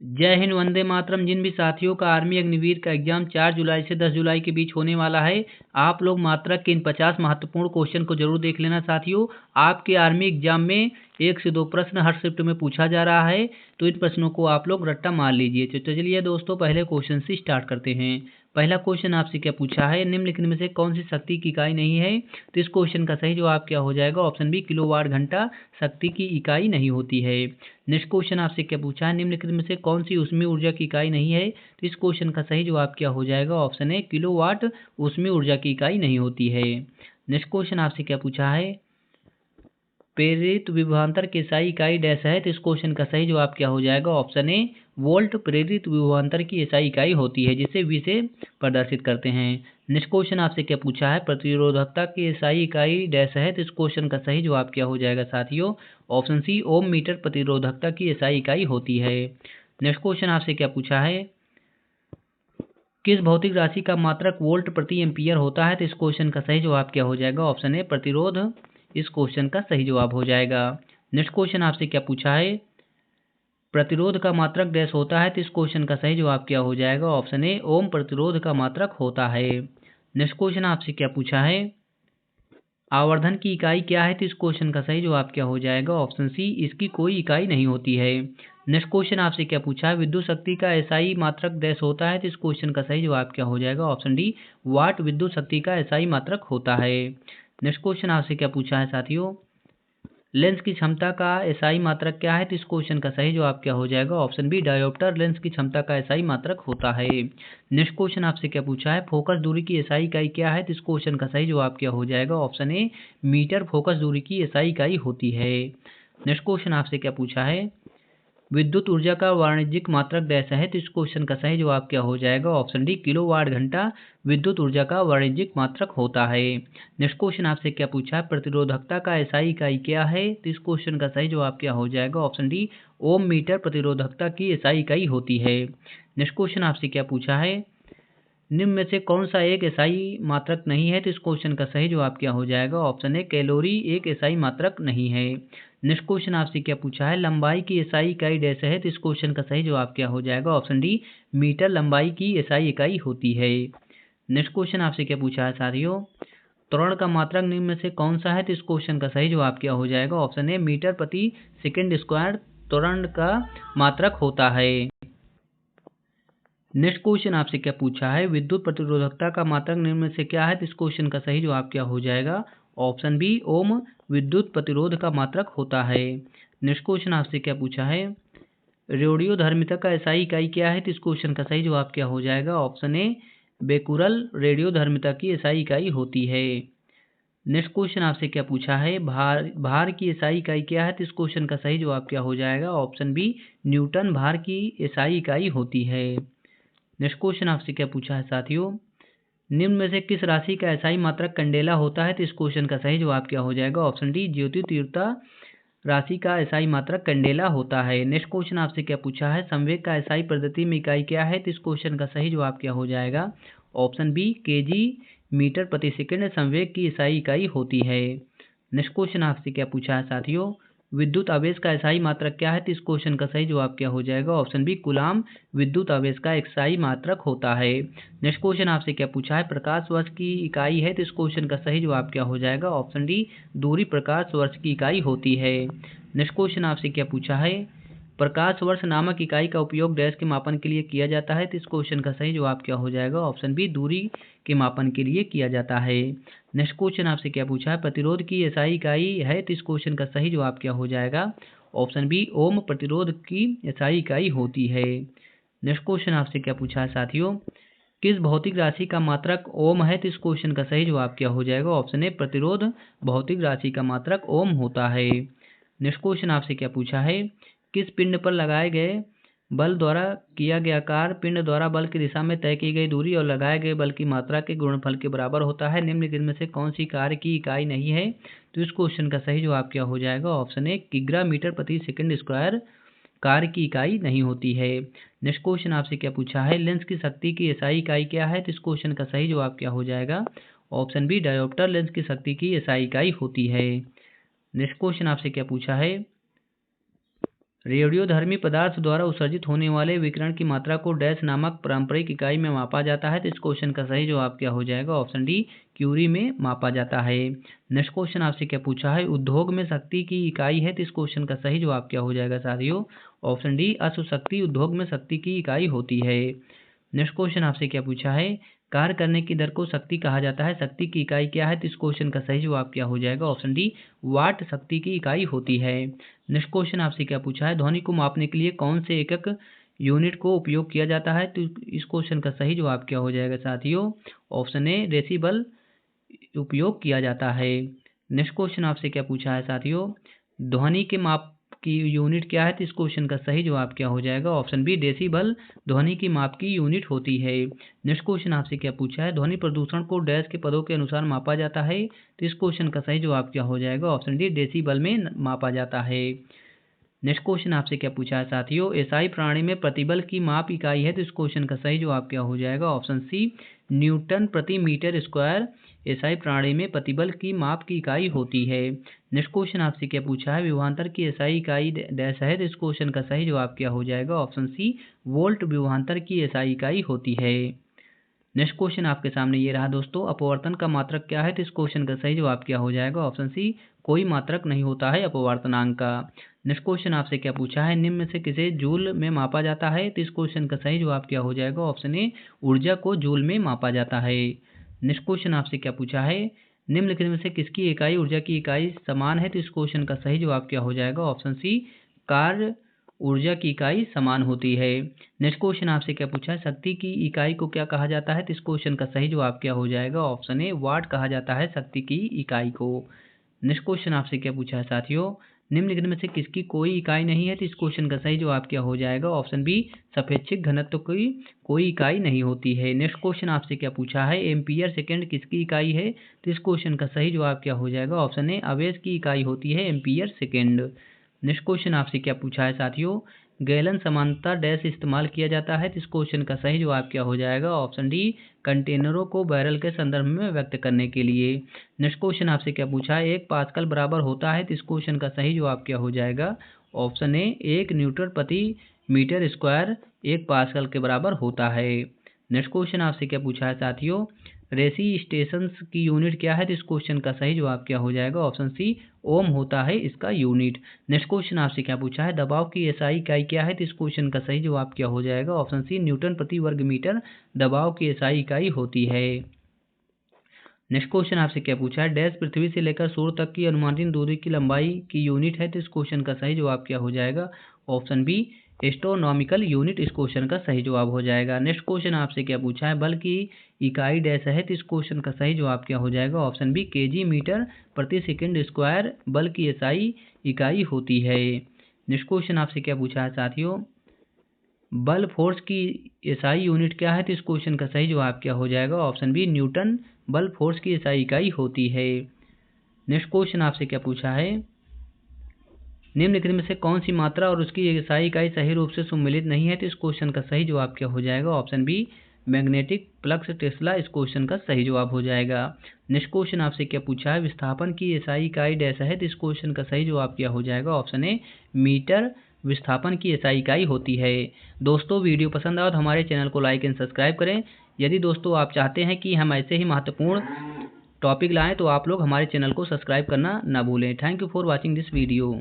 जय हिंद, वंदे मातरम। जिन भी साथियों का आर्मी अग्निवीर का एग्जाम 4 जुलाई से 10 जुलाई के बीच होने वाला है, आप लोग मात्रक के इन 50 महत्वपूर्ण क्वेश्चन को जरूर देख लेना साथियों। आपके आर्मी एग्जाम में 1 से 2 प्रश्न हर शिफ्ट में पूछा जा रहा है, तो इन प्रश्नों को आप लोग रट्टा मार लीजिए। तो चलिए दोस्तों, पहले क्वेश्चन से स्टार्ट करते हैं। पहला क्वेश्चन आपसे क्या पूछा है, निम्नलिखित में से कौन सी शक्ति की इकाई नहीं है? तो इस क्वेश्चन का सही जवाब क्या हो जाएगा? ऑप्शन बी, किलोवाट घंटा शक्ति की इकाई नहीं होती है। नेक्स्ट क्वेश्चन आपसे क्या पूछा है, निम्नलिखित में से कौन सी ऊष्मीय ऊर्जा की इकाई नहीं है? तो इस क्वेश्चन का सही जवाब क्या हो जाएगा? ऑप्शन ए, किलोवाट ऊष्मीय ऊर्जा की इकाई नहीं होती है। नेक्स्ट क्वेश्चन आपसे क्या पूछा है, प्रेरित विभवांतर की एसआई इकाई डैश है? तो इस क्वेश्चन का सही जवाब क्या हो जाएगा? ऑप्शन ए, वोल्ट प्रेरित विभवांतर की एसआई इकाई होती है, जिसे वी से प्रदर्शित करते हैं। नेक्स्ट क्वेश्चन आपसे क्या पूछा है, प्रतिरोधकता की एसआई इकाई डैश है? तो इस क्वेश्चन का सही जवाब क्या हो जाएगा साथियों? ऑप्शन सी, ओम मीटर प्रतिरोधकता की एसआई इकाई होती है। नेक्स्ट क्वेश्चन आपसे क्या पूछा है, किस भौतिक राशि का मात्रक वोल्ट प्रति एम्पियर होता है? तो इस क्वेश्चन का सही जवाब क्या हो जाएगा? ऑप्शन ए, प्रतिरोध इस क्वेश्चन का सही जवाब हो जाएगा। नेक्स्ट क्वेश्चन आपसे क्या पूछा है, प्रतिरोध का मात्रक डैश होता है? तो इस क्वेश्चन का सही जवाब क्या हो जाएगा? ऑप्शन ए, ओम प्रतिरोध का मात्रक होता है। नेक्स्ट क्वेश्चन आपसे क्या पूछा है, आवर्धन की इकाई क्या है? तो इस क्वेश्चन का सही जवाब क्या हो जाएगा? ऑप्शन सी, इसकी कोई इकाई नहीं होती है। नेक्स्ट क्वेश्चन आपसे क्या पूछा है, विद्युत शक्ति का एसआई मात्रक डैश होता है? तो इस क्वेश्चन का सही जवाब क्या हो जाएगा? ऑप्शन डी, वाट विद्युत शक्ति का एसआई मात्रक होता है। नेक्स्ट क्वेश्चन आपसे क्या पूछा है साथियों, लेंस की क्षमता का एसआई मात्रक क्या है? तो इस क्वेश्चन का सही जवाब क्या हो जाएगा? ऑप्शन बी, डायोप्टर लेंस की क्षमता का एसआई मात्रक होता है। नेक्स्ट क्वेश्चन आपसे क्या पूछा है, फोकस दूरी की एसआई इकाई क्या है? तो इस क्वेश्चन का सही जवाब क्या हो जाएगा? ऑप्शन ए, मीटर फोकस दूरी की एसआई इकाई होती है। नेक्स्ट क्वेश्चन आपसे क्या पूछा है, विद्युत ऊर्जा का वाणिज्यिक मात्रक डैश है? तो इस क्वेश्चन का सही जवाब क्या हो जाएगा? ऑप्शन डी, किलोवाट घंटा विद्युत ऊर्जा का वाणिज्यिक मात्रक होता है। नेक्स्ट क्वेश्चन आपसे क्या पूछा है, प्रतिरोधकता का एसआई इकाई क्या है? तो इस क्वेश्चन का सही जवाब क्या हो जाएगा? ऑप्शन डी, ओम मीटर प्रतिरोधकता की एसआई इकाई होती है। नेक्स्ट क्वेश्चन आपसे क्या पूछा है, निम्न में से कौन सा एक एसआई मात्रक नहीं है? तो इस क्वेश्चन का सही जवाब क्या हो जाएगा? ऑप्शन ए, कैलोरी एक एसआई मात्रक नहीं है। नेक्स्ट क्वेश्चन आपसे क्या पूछा है, लंबाई की एसआई इकाई डैश है? तो इस क्वेश्चन का सही जवाब क्या हो जाएगा? ऑप्शन डी, मीटर लंबाई की एसआई इकाई होती है। नेक्स्ट क्वेश्चन आपसे क्या पूछा है साथियों, त्वरण का मात्रक निम्न में से कौन सा है? तो इस क्वेश्चन का सही जवाब क्या हो जाएगा? ऑप्शन ए, मीटर प्रति सेकेंड स्क्वायर त्वरण का मात्रक होता है। नेक्स्ट क्वेश्चन आपसे क्या पूछा है, विद्युत प्रतिरोधकता का मात्रक निम्न में से क्या है? तो इस क्वेश्चन का सही जवाब क्या हो जाएगा? ऑप्शन बी, ओम विद्युत प्रतिरोध का मात्रक होता है। नेक्स्ट क्वेश्चन आपसे क्या पूछा है, रेडियोधर्मिता का एसआई इकाई क्या है? तो इस क्वेश्चन का सही जवाब क्या हो जाएगा? ऑप्शन ए, बेकुरल रेडियोधर्मिता की एसआई इकाई होती है। नेक्स्ट क्वेश्चन आपसे क्या पूछा है, भार की एसआई इकाई क्या है? तो इस क्वेश्चन का सही जवाब क्या हो जाएगा? ऑप्शन बी, न्यूटन भार की एसआई इकाई होती है। नेक्स्ट क्वेश्चन आपसे क्या पूछा है साथियों, निम्न में से किस राशि का एसआई मात्रक कंडेला होता है? तो इस क्वेश्चन का सही जवाब क्या हो जाएगा? ऑप्शन डी, ज्योति तीव्रता राशि का एसआई मात्रक कंडेला होता है। नेक्स्ट क्वेश्चन आपसे क्या पूछा है, संवेग का एसआई पद्धति में इकाई क्या है? तो इस क्वेश्चन का सही जवाब क्या हो जाएगा? ऑप्शन बी, केजी मीटर प्रति सेकंड संवेग की एसआई इकाई होती है। नेक्स्ट क्वेश्चन आपसे क्या पूछा है साथियों, विद्युत आवेश का एसआई मात्रक क्या है? तो इस क्वेश्चन का सही जवाब क्या हो जाएगा? ऑप्शन बी, कूलाम विद्युत आवेश का एसआई मात्रक होता है। नेक्स्ट क्वेश्चन आपसे क्या पूछा है, प्रकाश वर्ष की इकाई है? तो इस क्वेश्चन का सही जवाब क्या हो जाएगा? ऑप्शन डी, दूरी प्रकाश वर्ष की इकाई होती है। नेक्स्ट क्वेश्चन आपसे क्या पूछा है, प्रकाश वर्ष नामक इकाई का उपयोग डैश के मापन के लिए किया जाता है? तो इस क्वेश्चन का सही जवाब क्या हो जाएगा? ऑप्शन बी, दूरी के मापन के लिए किया जाता है। नेक्स्ट क्वेश्चन आपसे क्या पूछा है, प्रतिरोध की एसआई इकाई है? तो इस क्वेश्चन का सही जवाब क्या हो जाएगा? ऑप्शन बी, ओम प्रतिरोध की एसआई इकाई होती है। नेक्स्ट क्वेश्चन आपसे क्या पूछा है साथियों, किस भौतिक राशि का मात्रक ओम है? तो इस क्वेश्चन का सही जवाब क्या हो जाएगा? ऑप्शन ए, प्रतिरोध भौतिक राशि का मात्रक ओम होता है। नेक्स्ट क्वेश्चन आपसे क्या पूछा है, किस पिंड पर लगाए गए बल द्वारा किया गया कार्य पिंड द्वारा बल की दिशा में तय की गई दूरी और लगाए गए बल की मात्रा के गुणनफल के बराबर होता है? निम्नलिखित में से कौन सी कार्य की इकाई नहीं है? तो इस क्वेश्चन का सही जवाब क्या हो जाएगा? ऑप्शन ए, किग्रा मीटर प्रति सेकंड स्क्वायर कार्य की इकाई नहीं होती है। नेक्स्ट क्वेश्चन आपसे क्या पूछा है, लेंस की शक्ति की एसआई इकाई क्या है? तो इस क्वेश्चन का सही जवाब क्या हो जाएगा? ऑप्शन बी, डायोप्टर लेंस की शक्ति की एसआई इकाई होती है। नेक्स्ट क्वेश्चन आपसे क्या पूछा है, रेडियोधर्मी पदार्थ द्वारा उत्सर्जित होने वाले विकिरण की मात्रा को डैश नामक पारंपरिक इकाई में मापा जाता है। तो इस क्वेश्चन का सही जवाब क्या हो जाएगा? ऑप्शन डी, क्यूरी में मापा जाता है। नेक्स्ट क्वेश्चन आपसे क्या पूछा है? उद्योग में शक्ति की इकाई है। तो इस क्वेश्चन का सही जवाब क्या हो जाएगा साथियों? ऑप्शन डी, अश्वशक्ति उद्योग में शक्ति की इकाई होती है। नेक्स्ट क्वेश्चन आपसे क्या पूछा है? कार्य करने की दर को शक्ति कहा जाता है। शक्ति की इकाई क्या है? तो इस क्वेश्चन का सही जवाब क्या हो जाएगा? ऑप्शन डी, वाट शक्ति की इकाई होती है। नेक्स्ट क्वेश्चन आपसे क्या पूछा है? ध्वनि को मापने के लिए कौन से एकक यूनिट को उपयोग किया जाता है? तो इस क्वेश्चन का सही जवाब क्या हो जाएगा साथियों? ऑप्शन ए, डेसिबल उपयोग किया जाता है। नेक्स्ट क्वेश्चन आपसे क्या पूछा है साथियों? ध्वनि के माप की यूनिट क्या है? तो इस क्वेश्चन का सही जवाब क्या हो जाएगा? ऑप्शन बी, डेसिबल ध्वनि की माप की यूनिट होती है। नेक्स्ट क्वेश्चन आपसे क्या पूछा है? ध्वनि प्रदूषण को डैश के पदों के अनुसार मापा जाता है। तो इस क्वेश्चन का सही जवाब क्या हो जाएगा? ऑप्शन डी, डेसिबल में मापा जाता है। नेक्स्ट क्वेश्चन आपसे क्या पूछा है साथियों? एसआई प्रणाली में प्रतिबल की माप इकाई है। तो इस क्वेश्चन का सही जवाब क्या हो जाएगा? ऑप्शन सी, न्यूटन प्रति मीटर स्क्वायर एसआई प्रणाली में प्रतिबल की माप की इकाई होती है। नेक्स्ट क्वेश्चन आपसे क्या पूछा है? विभवांतर की एसआई इकाई डैश है। तो इस क्वेश्चन का सही जवाब क्या हो जाएगा? ऑप्शन सी, वोल्ट विभवांतर की एसआई इकाई होती है। नेक्स्ट क्वेश्चन आपके सामने ये रहा दोस्तों, अपवर्तन का मात्रक क्या है? तो इस क्वेश्चन का सही जवाब क्या हो जाएगा? ऑप्शन सी, कोई मात्रक नहीं होता है अपवर्तनांक का। नेक्स्ट क्वेश्चन आपसे क्या पूछा है? निम्न में से किसे जूल में मापा जाता है? तो इस क्वेश्चन का सही जवाब क्या हो जाएगा? ऑप्शन ए, ऊर्जा को जूल में मापा जाता है। नेक्स्ट क्वेश्चन आपसे क्या पूछा है? निम्नलिखित में से किसकी इकाई ऊर्जा की इकाई समान है? तो इस क्वेश्चन का सही जवाब क्या हो जाएगा? ऑप्शन सी, कार्य ऊर्जा की इकाई समान होती है। नेक्स्ट क्वेश्चन आपसे क्या पूछा है? शक्ति की इकाई को क्या कहा जाता है? तो इस क्वेश्चन का सही जवाब क्या हो जाएगा? ऑप्शन ए, वाट कहा जाता है शक्ति की इकाई को। नेक्स्ट क्वेश्चन आपसे क्या पूछा है साथियों? निम्नलिखित में से किसकी कोई इकाई नहीं है? तो इस क्वेश्चन का सही जवाब क्या हो जाएगा? ऑप्शन बी, सापेक्षिक घनत्व की कोई इकाई नहीं होती है। नेक्स्ट क्वेश्चन आपसे क्या पूछा है? एम्पियर सेकेंड किसकी इकाई है? तो इस क्वेश्चन का सही जवाब क्या हो जाएगा? ऑप्शन ए, आवेश की इकाई होती है एम्पियर सेकेंड। नेक्स्ट क्वेश्चन आपसे क्या पूछा है साथियों? गैलन समानता डैश इस्तेमाल किया जाता है। तो इस क्वेश्चन का सही जवाब क्या हो जाएगा? ऑप्शन डी, कंटेनरों को बैरल के संदर्भ में व्यक्त करने के लिए। नेक्स्ट क्वेश्चन आपसे क्या पूछा है? 1 पास्कल बराबर होता है। तो इस क्वेश्चन का सही जवाब क्या हो जाएगा? ऑप्शन ए, 1 न्यूटन प्रति मीटर स्क्वायर 1 पास्कल के बराबर होता है। नेक्स्ट क्वेश्चन आपसे क्या पूछा है साथियों? रेसिस्टेंस की यूनिट क्या है? तो इस क्वेश्चन का सही जवाब क्या हो जाएगा? ऑप्शन सी, ओम होता है इसका यूनिट। नेक्स्ट क्वेश्चन आपसे क्या पूछा है? दबाव की एसआई इकाई क्या है? तो इस क्वेश्चन का सही जवाब क्या हो जाएगा? ऑप्शन सी, न्यूटन प्रति वर्ग मीटर दबाव की एसआई इकाई होती है। नेक्स्ट क्वेश्चन आपसे क्या पूछा है? डैश पृथ्वी से लेकर सूर्य तक की अनुमानित दूरी की लंबाई की यूनिट है। तो इस क्वेश्चन का सही जवाब क्या हो जाएगा? ऑप्शन बी, एस्ट्रोनॉमिकल यूनिट इस क्वेश्चन का सही जवाब हो जाएगा। नेक्स्ट क्वेश्चन आपसे क्या पूछा है? बल की इकाई डैश है। तो इस क्वेश्चन का सही जवाब क्या हो जाएगा? ऑप्शन बी, केजी मीटर प्रति सेकेंड स्क्वायर बल की एसआई इकाई होती है। नेक्स्ट क्वेश्चन आपसे क्या पूछा है साथियों? बल फोर्स की एसआई यूनिट क्या है? तो इस क्वेश्चन का सही जवाब क्या हो जाएगा? ऑप्शन बी, न्यूटन बल फोर्स की एसआई इकाई होती है। नेक्स्ट क्वेश्चन आपसे क्या पूछा है? निम्नलिखित में से कौन सी मात्रा और उसकी एसआई इकाई सही रूप से सम्मिलित नहीं है? तो इस क्वेश्चन का सही जवाब क्या हो जाएगा? Option B, magnetic flux tesla इस क्वेश्चन का सही जवाब हो जाएगा। नेक्स्ट क्वेश्चन आपसे क्या पूछा है? विस्थापन की एसआई इकाई डैश है। तो इस क्वेश्चन का सही जवाब क्या हो जाएगा? ऑप्शन ए, मीटर विस्थापन की एसआई इकाई होती है। दोस्तों वीडियो पसंद आए तो हमारे चैनल को लाइक एंड सब्सक्राइब करें। यदि दोस्तों आप चाहते हैं कि हम ऐसे ही महत्वपूर्ण टॉपिक लाएं तो आप लोग हमारे चैनल को सब्सक्राइब करना ना भूलें। Thank you for watching this video.